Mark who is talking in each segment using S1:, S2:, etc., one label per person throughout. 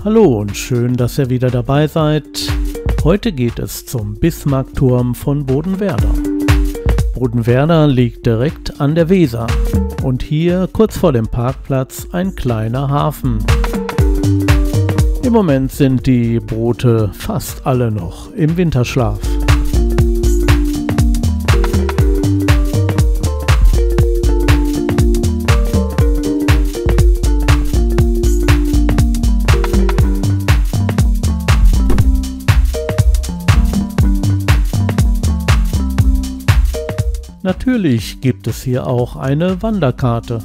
S1: Hallo und schön, dass ihr wieder dabei seid. Heute geht es zum Bismarckturm von Bodenwerder. Bodenwerder liegt direkt an der Weser und hier kurz vor dem Parkplatz ein kleiner Hafen. Im Moment sind die Boote fast alle noch im Winterschlaf. Natürlich gibt es hier auch eine Wanderkarte.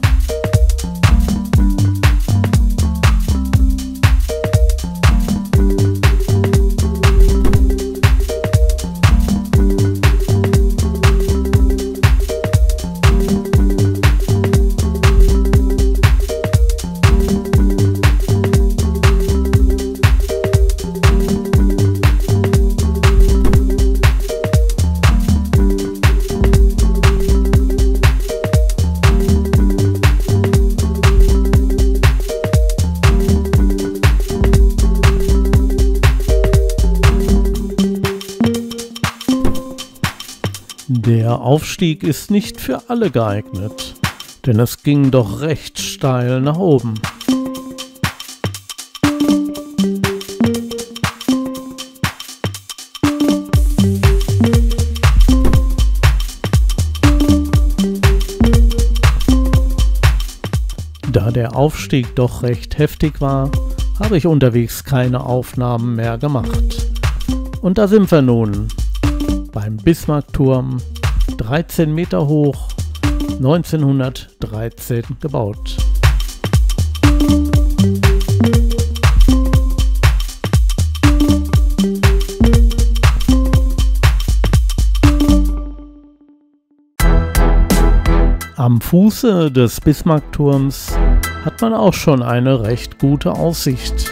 S1: Der Aufstieg ist nicht für alle geeignet, denn es ging doch recht steil nach oben. Da der Aufstieg doch recht heftig war, habe ich unterwegs keine Aufnahmen mehr gemacht. Und da sind wir nun beim Bismarckturm, 13 Meter hoch, 1913 gebaut. Am Fuße des Bismarckturms hat man auch schon eine recht gute Aussicht.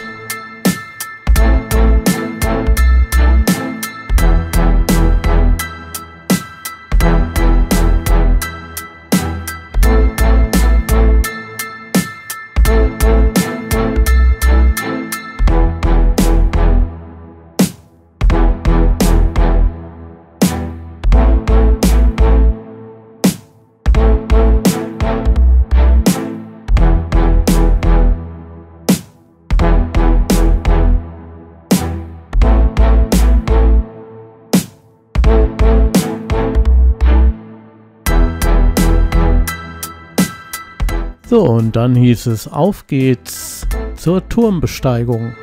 S1: So, und dann hieß es, auf geht's zur Turmbesteigung.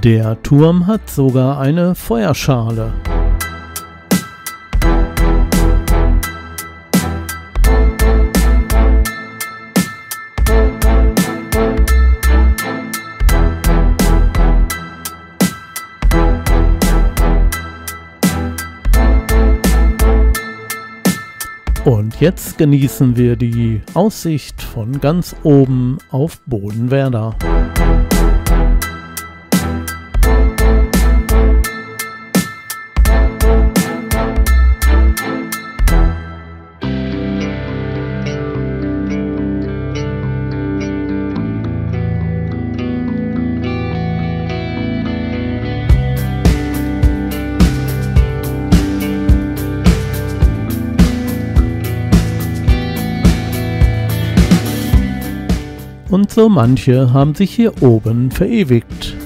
S1: Der Turm hat sogar eine Feuerschale. Und jetzt genießen wir die Aussicht von ganz oben auf Bodenwerder. Und so manche haben sich hier oben verewigt.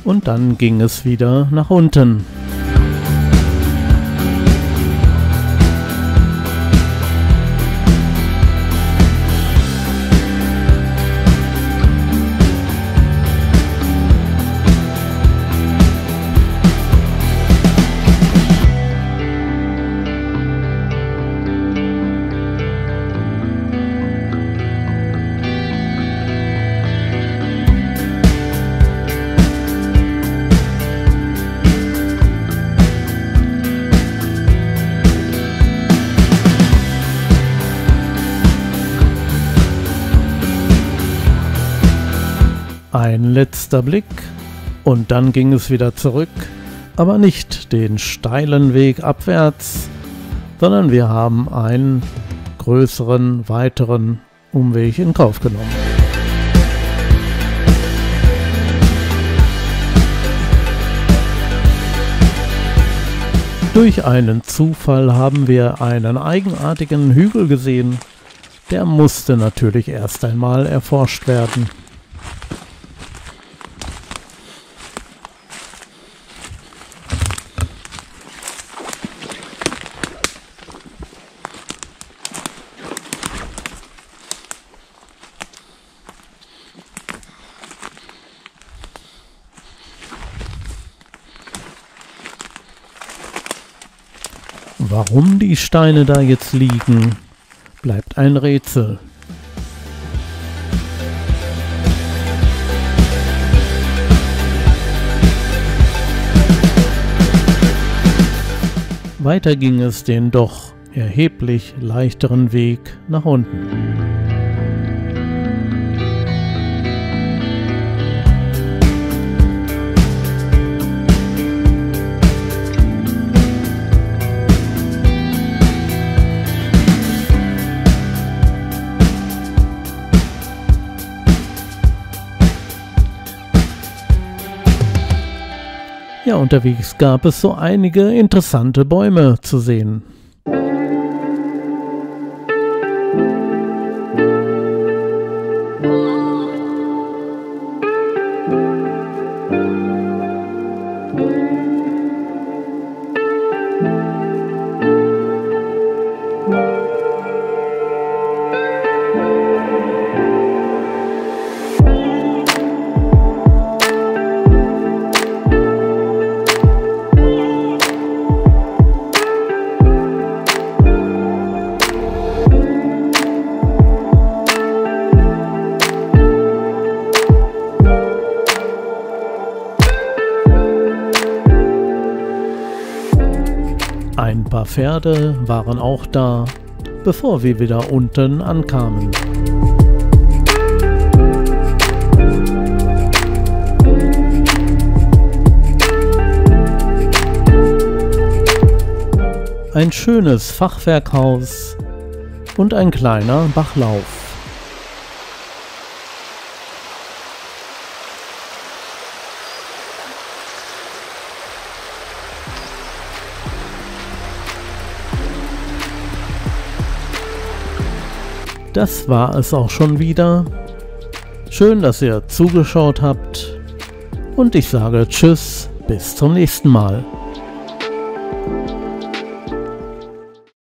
S1: und dann ging es wieder nach unten. Ein letzter Blick und dann ging es wieder zurück, aber nicht den steilen Weg abwärts, sondern wir haben einen größeren, weiteren Umweg in Kauf genommen. Durch einen Zufall haben wir einen eigenartigen Hügel gesehen, der musste natürlich erst einmal erforscht werden. Warum die Steine da jetzt liegen, bleibt ein Rätsel. Weiter ging es den doch erheblich leichteren Weg nach unten. Ja, unterwegs gab es so einige interessante Bäume zu sehen. Ein paar Pferde waren auch da, bevor wir wieder unten ankamen. Ein schönes Fachwerkhaus und ein kleiner Bachlauf. Das war es auch schon wieder. Schön, dass ihr zugeschaut habt und ich sage Tschüss, bis zum nächsten Mal.